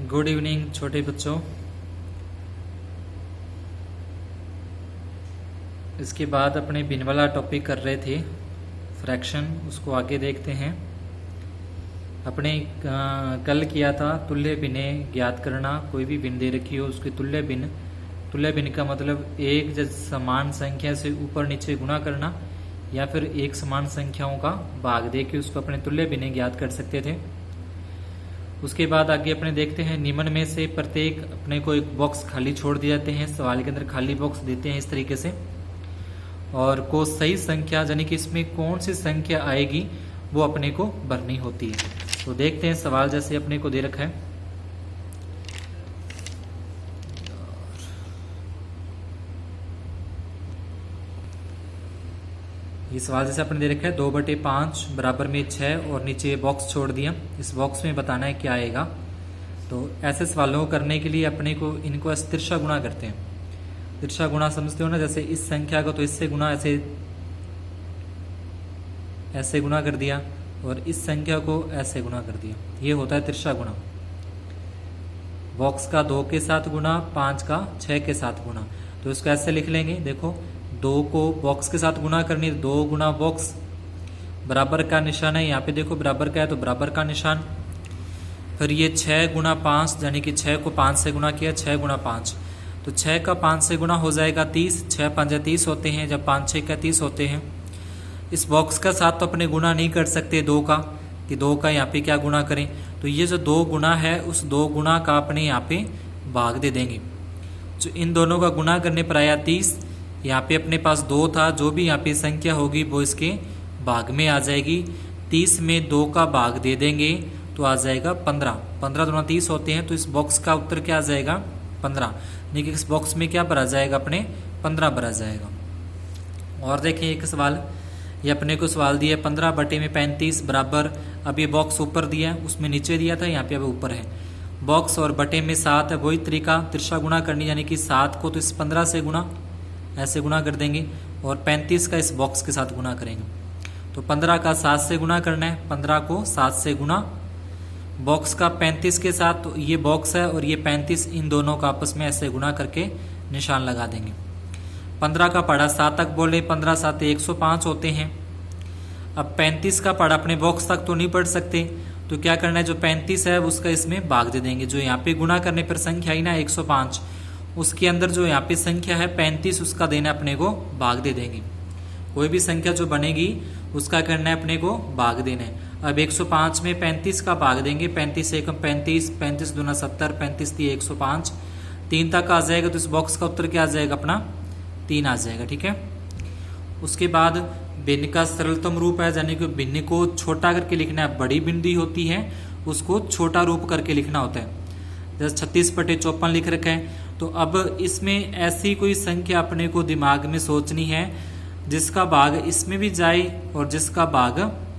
Good evening छोटे बच्चों। इसके बाद अपने बिन वाला टॉपिक कर रहे थे फ्रैक्शन, उसको आगे देखते हैं। अपने कल किया था तुल्य बिनें ज्ञात करना। कोई भी बिन दे रखी हो उसकी तुल्य बिन का मतलब एक समान संख्या से ऊपर नीचे गुणा करना या फिर एक समान संख्याओं का भाग दे के उसको अपने तुल्य बिनें ज्ञात कर सकते थे। उसके बाद आगे अपने देखते हैं निम्न में से प्रत्येक अपने को एक बॉक्स खाली छोड़ दिए जाते हैं। सवाल के अंदर खाली बॉक्स देते हैं इस तरीके से, और को सही संख्या यानी कि इसमें कौन सी संख्या आएगी वो अपने को भरनी होती है। तो देखते हैं सवाल जैसे अपने को दे रखा है। ये सवाल जैसे अपने दे रखा है 2/5 बराबर में 6 और नीचे बॉक्स छोड़ दिया। इस बॉक्स में बताना है क्या आएगा। तो ऐसे सवालों को करने के लिए अपने को इनको तिरछा गुणा करते हैं। तिरछा गुणा समझते हो ना, जैसे इस संख्या को तो इससे गुणा ऐसे गुणा कर दिया और इस संख्या को ऐसे गुणा कर दिया। ये होता है तिरछा गुणा। बॉक्स का 2 के साथ गुणा, 5 का 6 के साथ गुणा। तो इसको ऐसे लिख लेंगे, देखो 2 को बॉक्स के साथ गुणा करनी, 2 गुणा बॉक्स, बराबर का निशान है यहाँ पे, देखो बराबर का है तो बराबर का निशान। फिर ये 6 गुणा 5 यानी कि 6 को 5 से गुणा किया, 6 गुणा 5 तो 6 का 5 से गुणा हो जाएगा 30। 6 5 30 होते हैं, जब 5 6 का 30 होते हैं। इस बॉक्स का साथ तो अपने गुणा नहीं कर सकते 2 का, कि 2 का यहाँ पे क्या गुणा करें। तो ये जो 2 गुणा है उस 2 गुणा का अपने यहाँ पे भाग दे देंगे। जो इन दोनों का गुणा करने पर आया 30, यहाँ पे अपने पास 2 था, जो भी यहाँ पे संख्या होगी वो इसके भाग में आ जाएगी। 30 में 2 का भाग दे देंगे तो आ जाएगा 15। 15 दूना 30 होते हैं, तो इस बॉक्स का उत्तर क्या आ जाएगा 15। देखिए इस बॉक्स में क्या भरा जाएगा, अपने 15 भरा जाएगा। और देखिए एक सवाल ये अपने को सवाल दिया 15/35 बराबर, अब ये बॉक्स ऊपर दिया है, उसमें नीचे दिया था, यहाँ पे अब ऊपर है। बॉक्स और बटे में 7 है, वही तरीका तिरछा गुणा करनी, यानी कि 7 को तो इस 15 से गुणा ऐसे गुणा कर देंगे और 35 का इस बॉक्स के साथ गुणा करेंगे। तो 15 का 7 से गुणा करना है, 15 को 7 से गुणा, बॉक्स का 35 के साथ, तो ये बॉक्स है और ये 35, इन दोनों का आपस में ऐसे गुणा करके निशान लगा देंगे। 15 का पढ़ा 7 तक बोले, 15 7 105 होते हैं। अब 35 का पढ़ा अपने बॉक्स तक तो नहीं पढ़ सकते, तो क्या करना है, जो 35 है उसका इसमें भाग दे देंगे। जो यहाँ पे गुणा करने पर संख्या आई ना 105, उसके अंदर जो यहाँ पे संख्या है 35, उसका देना अपने को भाग दे देंगे। कोई भी संख्या जो बनेगी उसका करना है अपने को भाग देना है। अब 105 में 35 का भाग देंगे, 35 1 35, 35 दूना 70, 35 3 105, 3 तक आ जाएगा। तो इस बॉक्स का उत्तर क्या आ जाएगा, अपना 3 आ जाएगा। ठीक है। उसके बाद भिन्न का सरलतम रूप है, यानी कि भिन्न को छोटा करके लिखना है। बड़ी बिंदी होती है उसको छोटा रूप करके लिखना होता है। जैसे 36/54 लिख रखा है, तो अब इसमें ऐसी कोई संख्या अपने को दिमाग में सोचनी है जिसका भाग इसमें भी जाए और जिसका भाग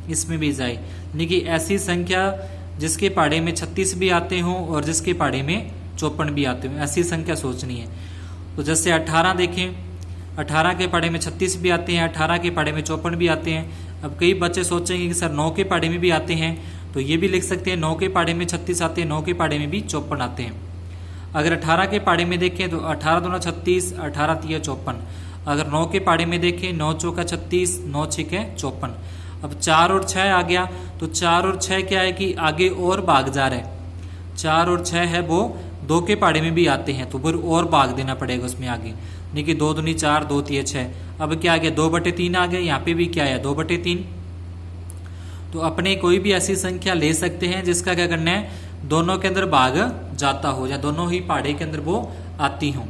इसमें भी जाए, यानी कि ऐसी संख्या जिसके पहाड़े में 36 भी आते हों और जिसके पहाड़े में 54 भी आते हों, ऐसी संख्या सोचनी है। तो जैसे 18 देखें, 18 के पहाड़े में 36 भी आते हैं, 18 के पहाड़े में 54 भी आते हैं। अब कई बच्चे सोचेंगे कि सर 9 के पहाड़े में भी आते हैं, तो ये भी लिख सकते हैं 9 के पहाड़े में 36 आते हैं, 9 के पहाड़े में भी 54 आते हैं। अगर 18 के पहाड़े में देखें तो 18 दूना 36, 18 3 54। अगर 9 के पहाड़े में देखें 9 चौका 36, 9 6 54। अब 4 और 6 आ गया, तो 4 और 6 क्या है कि आगे और भाग जा रहा है। 4 और 6 है वो 2 के पहाड़े में भी आते हैं, तो फिर और भाग देना पड़ेगा उसमें आगे, यानी कि 2 दूनी 4, 2 3 6। अब क्या आ गया 2/3 आ गया, यहाँ पे भी क्या है 2/3। तो अपने कोई भी ऐसी संख्या ले सकते हैं जिसका क्या करना है, दोनों के अंदर भाग जाता हो या दोनों ही पहाड़े के अंदर वो आती हो।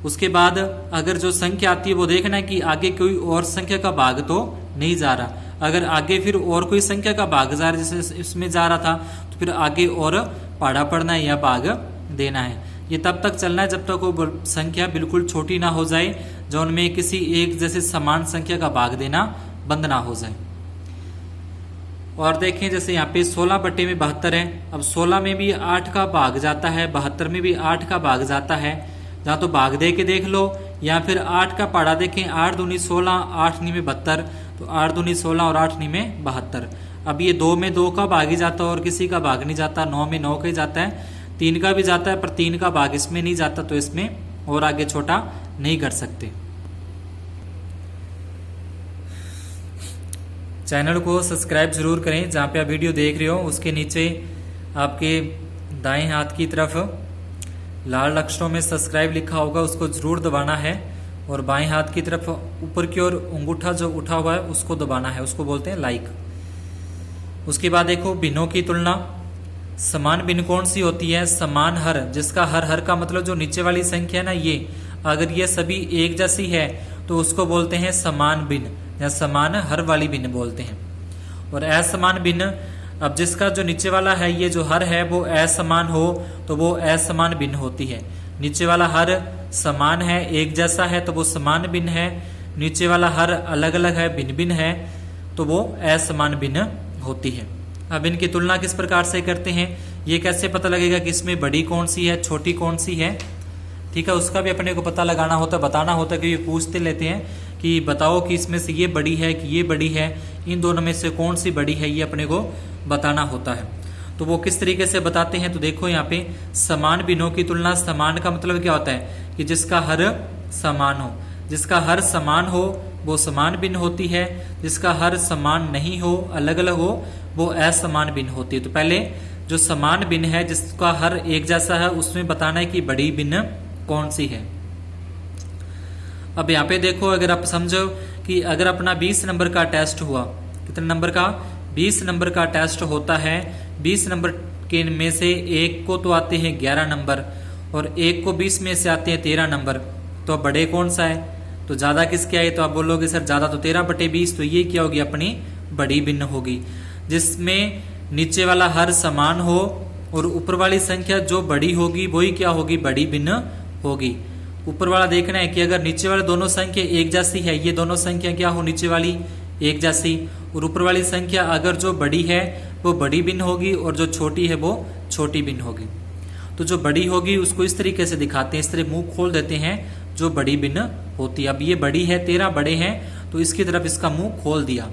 उसके बाद अगर जो संख्या आती है वो देखना है कि आगे कोई और संख्या का भाग तो नहीं जा रहा। अगर आगे फिर और कोई संख्या का भाग जा रहा है, जैसे इसमें जा रहा था, तो फिर आगे और पहाड़ा पड़ना है या भाग देना है। ये तब तक चलना है जब तक वो संख्या बिल्कुल छोटी ना हो जाए, जो उनमें किसी एक जैसे समान संख्या का भाग देना बंद ना हो जाए। और देखें जैसे यहाँ पे 16/72 है। अब 16 में भी 8 का भाग जाता है, 72 में भी 8 का भाग जाता है। या तो भाग दे के देख लो या फिर 8 का पहाड़ा देखें, 8 दूनी 16, 8 नी में 72, तो 8 दूनी 16 और 8 नी में 72। अब ये 2 में 2 का भाग ही जाता है और किसी का भाग नहीं जाता, 9 में 9 का ही जाता है। 3 का भी जाता है पर 3 का भाग इसमें नहीं जाता, तो इसमें और आगे छोटा नहीं कर सकते। चैनल को सब्सक्राइब जरूर करें। जहाँ पे आप वीडियो देख रहे हो उसके नीचे आपके दाएं हाथ की तरफ लाल अक्षरों में सब्सक्राइब लिखा होगा, उसको जरूर दबाना है। और बाएं हाथ की तरफ ऊपर की ओर अंगूठा जो उठा हुआ है उसको दबाना है, उसको बोलते हैं लाइक। उसके बाद देखो भिन्नों की तुलना। समान भिन्न कौन सी होती है? समान हर, जिसका हर, हर का मतलब जो नीचे वाली संख्या है ना, ये अगर ये सभी एक जैसी है तो उसको बोलते हैं समान भिन्न या समान हर वाली भिन्न बोलते हैं। और असमान भिन्न, अब जिसका जो नीचे वाला है ये जो हर है वो असमान हो तो वो असमान भिन्न होती है। नीचे वाला हर समान है, एक जैसा है तो वो समान भिन्न है। नीचे वाला हर अलग अलग है, भिन्न भिन्न है तो वो असमान भिन्न होती है। अब इनकी तुलना किस प्रकार से करते हैं, ये कैसे पता लगेगा कि इसमें बड़ी कौन सी है, छोटी कौन सी है? ठीक है, उसका भी अपने को पता लगाना होता है, बताना होता है कि ये पूछते लेते हैं कि बताओ कि इसमें से ये बड़ी है कि ये बड़ी है, इन दोनों में से कौन सी बड़ी है, ये अपने को बताना होता है। तो वो किस तरीके से बताते हैं, तो देखो यहाँ पे समान भिन्नों की तुलना। समान का मतलब क्या होता है कि जिसका हर समान हो। जिसका हर समान हो वो समान भिन्न होती है, जिसका हर समान नहीं हो, अलग अलग हो, वो असमान भिन्न होती है। तो पहले जो समान भिन्न है, जिसका हर एक जैसा है, उसमें बताना है कि बड़ी भिन्न कौन सी है। अब यहाँ पे देखो, अगर आप समझो कि अगर अपना 20 नंबर का टेस्ट हुआ, कितने नंबर का? 20 नंबर का टेस्ट होता है। 20 नंबर के में से एक को तो आते हैं 11 नंबर और एक को 20 में से आते हैं 13 नंबर। तो अब बड़े कौन सा है? तो ज्यादा किसके आए? तो आप बोलोगे सर ज्यादा तो 13/20, तो ये क्या होगी? अपनी बड़ी भिन्न होगी। जिसमें नीचे वाला हर समान हो और ऊपर वाली संख्या जो बड़ी होगी वही क्या होगी? बड़ी भिन्न होगी। ऊपर वाला देखना है कि अगर नीचे वाले दोनों संख्या एक जैसी है, ये दोनों संख्या क्या हो? नीचे वाली एक जैसी, और ऊपर वाली संख्या अगर जो बड़ी है वो बड़ी भिन्न होगी और जो छोटी है वो छोटी भिन्न होगी। तो जो बड़ी होगी उसको इस तरीके से दिखाते हैं, इस तरह मुंह खोल देते हैं, जो बड़ी भिन्न होती है। अब ये बड़ी है, 13 बड़े हैं तो इसकी तरफ इसका मुंह खोल दिया।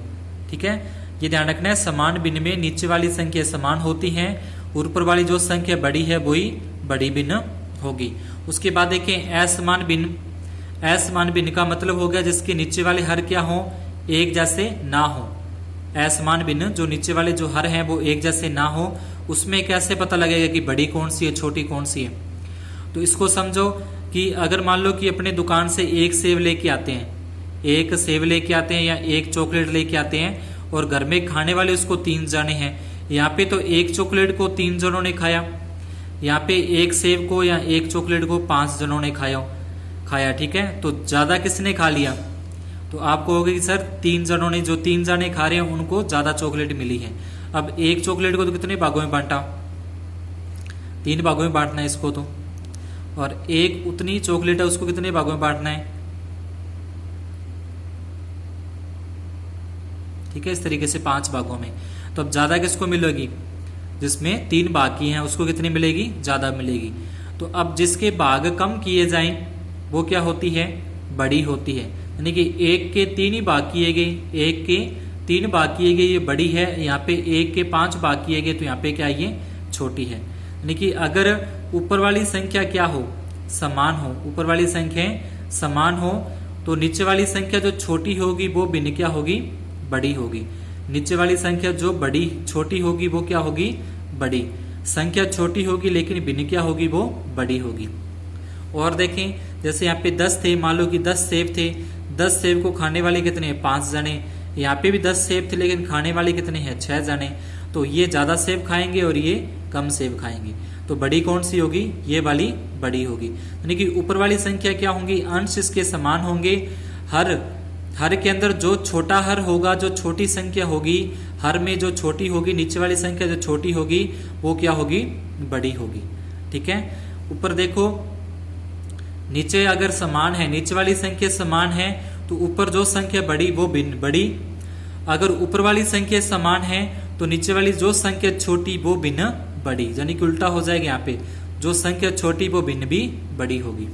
ठीक है, ये ध्यान रखना है। समान भिन्न में नीचे वाली संख्या समान होती है, ऊपर वाली जो संख्या बड़ी है वही बड़ी भिन्न होगी। उसके बाद देखें असमान भिन्न। असमान भिन्न का मतलब हो गया जिसके नीचे वाले हर क्या हो? एक जैसे ना हो। असमान भिन्न, जो नीचे वाले जो हर हैं वो एक जैसे ना हो, उसमें कैसे पता लगेगा कि बड़ी कौन सी है, छोटी कौन सी है? तो इसको समझो कि अगर मान लो कि अपने दुकान से एक सेब लेके आते हैं, एक सेब लेके आते हैं या एक चॉकलेट लेके आते हैं और घर में खाने वाले उसको 3 जने हैं। यहाँ पे तो एक चॉकलेट को 3 जनों ने खाया, यहाँ पे एक सेब को या एक चॉकलेट को 5 जनों ने खाया। ठीक है, तो ज्यादा किसने खा लिया? तो आप कहोगे कि सर 3 जनों ने, जो 3 जने खा रहे हैं उनको ज्यादा चॉकलेट मिली है। अब एक चॉकलेट को तो कितने भागों में बांटा? 3 भागों में बांटना है इसको तो, और एक उतनी चॉकलेट है उसको कितने भागों में बांटना है? ठीक है, इस तरीके से 5 भागों में। तो अब ज्यादा किसको मिलेगी? जिसमें 3 भाग किए हैं उसको कितनी मिलेगी? ज्यादा मिलेगी। तो अब जिसके भाग कम किए जाएं वो क्या होती है? बड़ी होती है। यानी कि 1 के 3 ही भाग किए गए, 1 के 3 भाग किए गए, ये बड़ी है। यहाँ पे 1 के 5 भाग किए गए तो यहाँ पे क्या, ये छोटी है। यानी कि अगर ऊपर वाली संख्या क्या हो? समान हो। ऊपर वाली संख्या समान हो तो नीचे वाली संख्या जो छोटी होगी वो भिन्न क्या होगी? बड़ी होगी। नीचे वाली संख्या जो बड़ी छोटी होगी वो क्या होगी? बड़ी। संख्या छोटी होगी लेकिन भिन्न क्या होगी? वो बड़ी होगी। और देखें, जैसे यहाँ पे 10 थे, मान लो कि 10 सेब थे, 10 सेब को खाने वाले कितने? 5 जने। यहाँ पे भी 10 सेब थे लेकिन खाने वाले कितने हैं? 6 जने। तो ये ज्यादा सेब खाएंगे और ये कम सेब खाएंगे। तो बड़ी कौन सी होगी? ये वाली बड़ी होगी। यानी कि ऊपर वाली संख्या क्या होंगी? अंश इसके समान होंगे। हर के अंदर जो छोटा हर होगा, जो छोटी संख्या होगी, हर में जो छोटी होगी, नीचे वाली संख्या जो छोटी होगी वो क्या होगी? बड़ी होगी। ठीक है, ऊपर देखो, नीचे अगर समान है, नीचे वाली संख्या समान है तो ऊपर जो संख्या बड़ी वो भिन्न बड़ी। अगर ऊपर वाली संख्या समान है तो नीचे वाली जो संख्या छोटी वो भिन्न बड़ी। यानी कि उल्टा हो जाएगा, यहाँ पे जो संख्या छोटी वो भिन्न भी बड़ी होगी।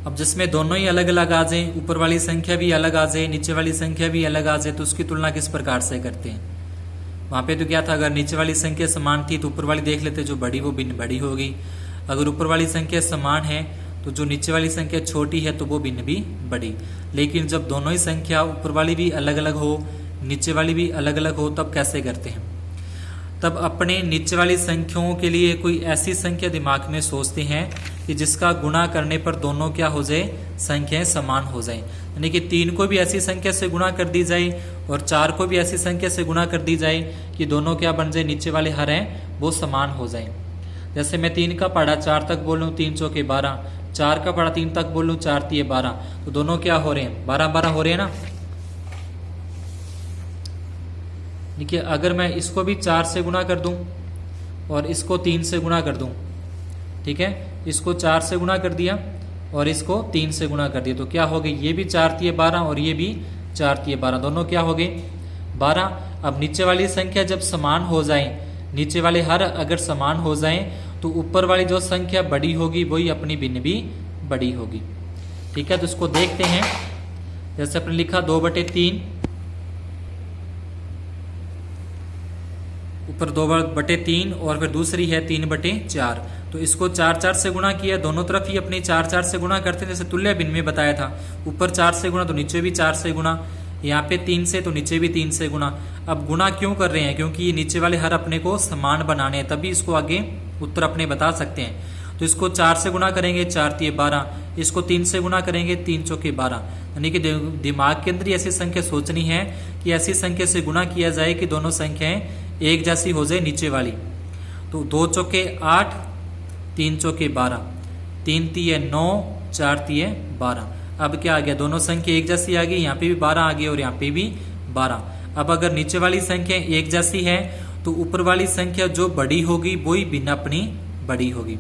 अब जिसमें दोनों ही अलग अलग आ जाए, ऊपर वाली संख्या भी अलग आ जाए, नीचे वाली संख्या भी अलग आ जाए, तो उसकी तुलना किस प्रकार से करते हैं? वहां पे तो क्या था, अगर नीचे वाली संख्या समान थी तो ऊपर वाली देख लेते, जो बड़ी वो भिन्न बड़ी होगी। अगर ऊपर वाली संख्या समान है तो जो नीचे वाली संख्या छोटी है तो वो भिन्न भी बड़ी। लेकिन जब दोनों ही संख्या ऊपर वाली भी अलग अलग हो, नीचे वाली भी अलग अलग हो, तब कैसे करते हैं? तब अपने नीचे वाली संख्याओं के लिए कोई ऐसी संख्या दिमाग में सोचते हैं कि जिसका गुणा करने पर दोनों क्या हो जाए, संख्याएं समान हो जाए। यानी कि 3 को भी ऐसी संख्या से गुणा कर दी जाए और 4 को भी ऐसी संख्या से गुणा कर दी जाए कि दोनों क्या बन जाए, नीचे वाले हर हैं वो समान हो जाए। जैसे मैं 3 का पढ़ा 4 तक बोलूँ, 3 चौके 12, 4 का पढ़ा 3 तक बोलूँ, 4 तिये 12, तो दोनों क्या हो रहे हैं, 12-12 हो रहे हैं ना। देखिए अगर मैं इसको भी 4 से गुणा कर दूं और इसको 3 से गुणा कर दूं, ठीक है, इसको 4 से गुणा कर दिया और इसको 3 से गुणा कर दिया, तो क्या हो गई, ये भी 4 तिये 12 और ये भी 4 तिये 12, दोनों क्या हो गए, 12। अब नीचे वाली संख्या जब समान हो जाए, नीचे वाले हर अगर समान हो जाए तो ऊपर वाली जो संख्या बड़ी होगी वही अपनी भिन्न भी बड़ी होगी। ठीक है, तो इसको देखते हैं। जैसे अपने लिखा 2/3, ऊपर 2/3 और फिर दूसरी है 3/4, तो इसको 4-4 से गुणा किया, दोनों तरफ ही अपने 4-4 से गुणा करते हैं, जैसे तुल्य भिन्न में बताया था, ऊपर 4 से गुणा तो नीचे भी 4 से गुणा, यहाँ पे 3 से तो नीचे भी 3 से गुणा। अब गुणा क्यों कर रहे हैं, क्योंकि ये नीचे वाले हर अपने को समान बनाने हैं, तभी इसको आगे उत्तर अपने बता सकते हैं। तो इसको 4 से गुणा करेंगे 4 तिये 12, इसको 3 से गुणा करेंगे 3 चौके 12। यानी कि दिमाग के अंदर ऐसी संख्या सोचनी है कि ऐसी संख्या से गुणा किया जाए कि दोनों संख्याएं एक जैसी हो जाए नीचे वाली। तो 2 चौके 8, 3 चौके 12, 3 तिये 9, 4 तिये 12। अब क्या आ गया, दोनों संख्या एक जैसी आ गई, यहाँ पे भी 12 आ गई और यहाँ पे भी 12। अब अगर नीचे वाली संख्या एक जैसी है तो ऊपर वाली संख्या जो बड़ी होगी वही भिन्न अपनी बड़ी होगी।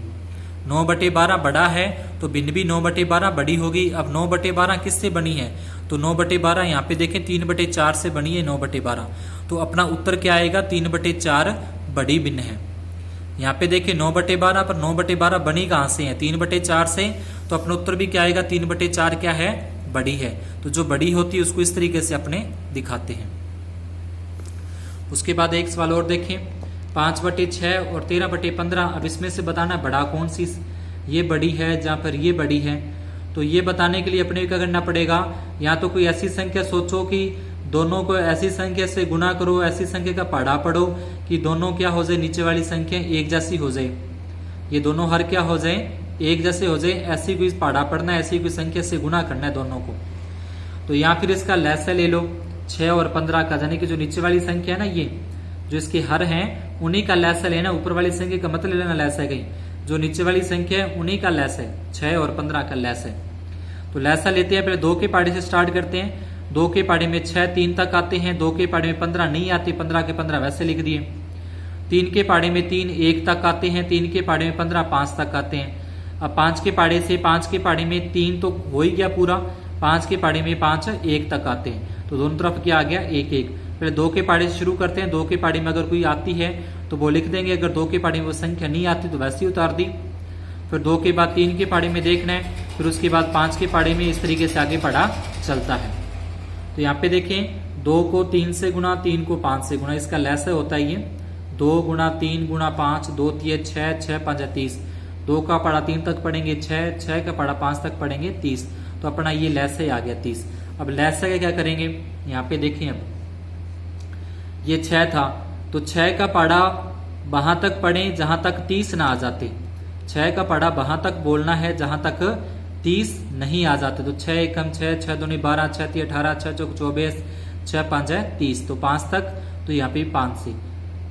9/12 बड़ा है तो भिन्न भी 9/12 बड़ी होगी। अब 9/12 किससे बनी है, तो 9/12 यहाँ पे देखें 3/4 से बनी है 9/12, तो अपना उत्तर क्या आएगा, 3/4 बड़ी भिन्न है। यहाँ पे देखें 9/12 पर 9/12 बनी कहाँ से है, 3/4 से, तो अपना उत्तर भी क्या आएगा, 3/4 क्या है, बड़ी है। तो जो बड़ी होती है उसको इस तरीके से अपने दिखाते हैं। उसके बाद एक सवाल और देखें, 5/6 और 13/15। अब इसमें से बताना बड़ा कौन सी, ये बड़ी है जहाँ पर ये बड़ी है। तो ये बताने के लिए अपने क्या करना पड़ेगा, या तो कोई ऐसी संख्या सोचो कि दोनों को ऐसी संख्या से गुणा करो, ऐसी संख्या का पढ़ा पढ़ो कि दोनों क्या हो जाए, नीचे वाली संख्या एक जैसी हो जाए, ये दोनों हर क्या हो जाए, एक जैसे हो जाए। ऐसी कोई पढ़ा पढ़ना, ऐसी कोई संख्या से गुणा करना है दोनों को। तो या फिर इसका लैसा ले लो 6 और 15 का, यानी कि जो नीचे वाली संख्या है ना, ये जो इसके हर हैं उन्हीं का लैसा लेना, ऊपर वाली संख्या का मतलब लेना लैसा है कहीं, जो नीचे वाली संख्या है उन्हीं का लैस है, 6 और 15 का लैस है। तो लैसा लेते हैं, पहले 2 के पाड़े से स्टार्ट करते हैं। 2 के पाड़े में 6 3 तक आते हैं, 2 के पाड़े में 15 नहीं आते, 15 के 15 वैसे लिख दिए। 3 के पाड़े में 3 1 तक आते हैं, 3 के पाड़े में 15 5 तक आते हैं। अब 5 के पाड़े से 5 के पाड़े में 3 तो हो ही गया पूरा, 5 के पाड़े में 5 1 तक आते हैं, तो दोनों तरफ क्या आ गया 1 1। पहले 2 के पाड़े से शुरू करते हैं। 2 के पाड़े में अगर कोई आती है तो वो लिख देंगे, अगर 2 के पाड़े में वो संख्या नहीं आती तो वैसे ही उतार दी। फिर 2 के बाद 3 के पाड़े में देखना है, फिर उसके बाद 5 के पाड़े में, इस तरीके से आगे पढ़ा चलता है। तो यहाँ पे देखें 2 को 3 से गुणा, 3 को 5 से गुणा, इसका लैसा होता है ये 2 गुणा 3 गुणा 5, 2 तिये 6, 6 5 30। 2 का पढ़ा 3 तक पढ़ेंगे 6, 6 का पढ़ा 5 तक पढ़ेंगे 30, तो अपना ये लैसा ही आ गया 30। अब लैसा का क्या करेंगे, यहाँ पे देखें, अब ये 6 था तो 6 का पढ़ा वहां तक पढ़ें जहां तक 30 ना आ जाते। 6 का पढ़ा वहां तक बोलना है जहां तक 30 नहीं आ जाते। तो 6 एकम 6, 6 दूनी 12, 6 तिये 18, 6 चौक 24, 6 5 30, तो 5 तक, तो यहाँ पे 5 से,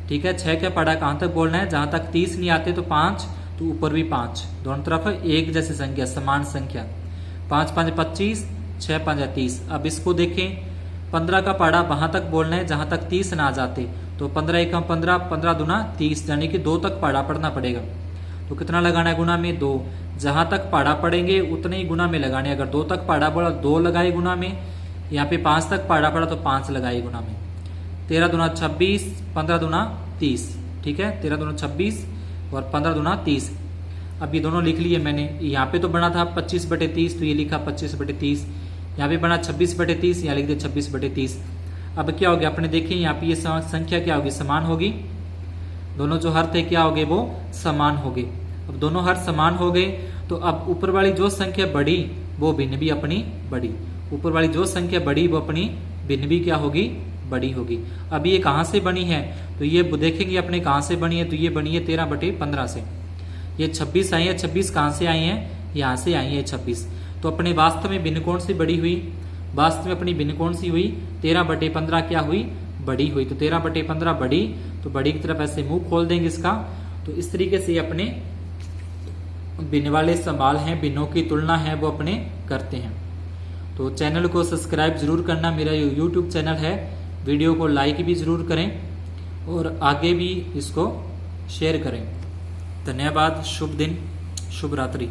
ठीक है। 6 का पढ़ा कहां तक बोलना है, जहां तक 30 नहीं आते, तो 5, तो ऊपर भी 5, दोनों तरफ एक जैसी संख्या, समान संख्या। 5 5 25, 6 5 30। अब इसको देखें, 15 का पढ़ा वहां तक बोलना है जहां तक 30 ना आ जाते, तो 15 एकम 15, 15 दूना 30, यानी कि 2 तक पढ़ा पढ़ना पड़ेगा। तो कितना लगाना है गुना में, 2। जहां तक पढ़ा पढ़ेंगे उतने ही गुना में लगाने। अगर 2 तक पढ़ा पड़ा 2 लगाए गुना में, यहाँ पे 5 तक पढ़ा पड़ा तो 5 लगाए गुना में। 13 दूना 26, 15 दूना 30, ठीक है, 13 दूना 26 और 15 दूना 30। अब ये दोनों लिख लिए मैंने। यहाँ पे तो बना था 25/30, तो ये लिखा 25/30। यहाँ पे बना 26/30, यहाँ लिख दिया 26/30। अब क्या हो गया अपने देखिए, यहाँ पे ये संख्या क्या होगी, समान होगी। दोनों जो हर थे क्या हो गए, वो समान हो गए। अब दोनों हर समान हो गए, तो अब ऊपर वाली जो संख्या बढ़ी वो भिन्न भी अपनी बढ़ी। ऊपर वाली जो संख्या बढ़ी वो अपनी भिन्न भी क्या होगी, बड़ी होगी। अब ये कहाँ से बनी है, तो ये देखेंगे अपने कहाँ से बनी है, तो ये बनी है 13/15 से। ये 26 आई है, 26 कहाँ से आई है, यहाँ से आई है 26। तो अपने वास्तव में भिन्न कौन सी बड़ी हुई, वास्तव में अपनी भिन्न कौन सी हुई, 13/15 क्या हुई, बड़ी हुई। तो 13/15 बड़ी, तो बड़ी की तरफ ऐसे मुंह खोल देंगे इसका। तो इस तरीके से अपने भिन्न वाले सवाल हैं, भिन्नों की तुलना है वो अपने करते हैं। तो चैनल को सब्सक्राइब जरूर करना, मेरा यूट्यूब चैनल है। वीडियो को लाइक भी जरूर करें और आगे भी इसको शेयर करें। धन्यवाद। शुभ दिन, शुभ रात्रि।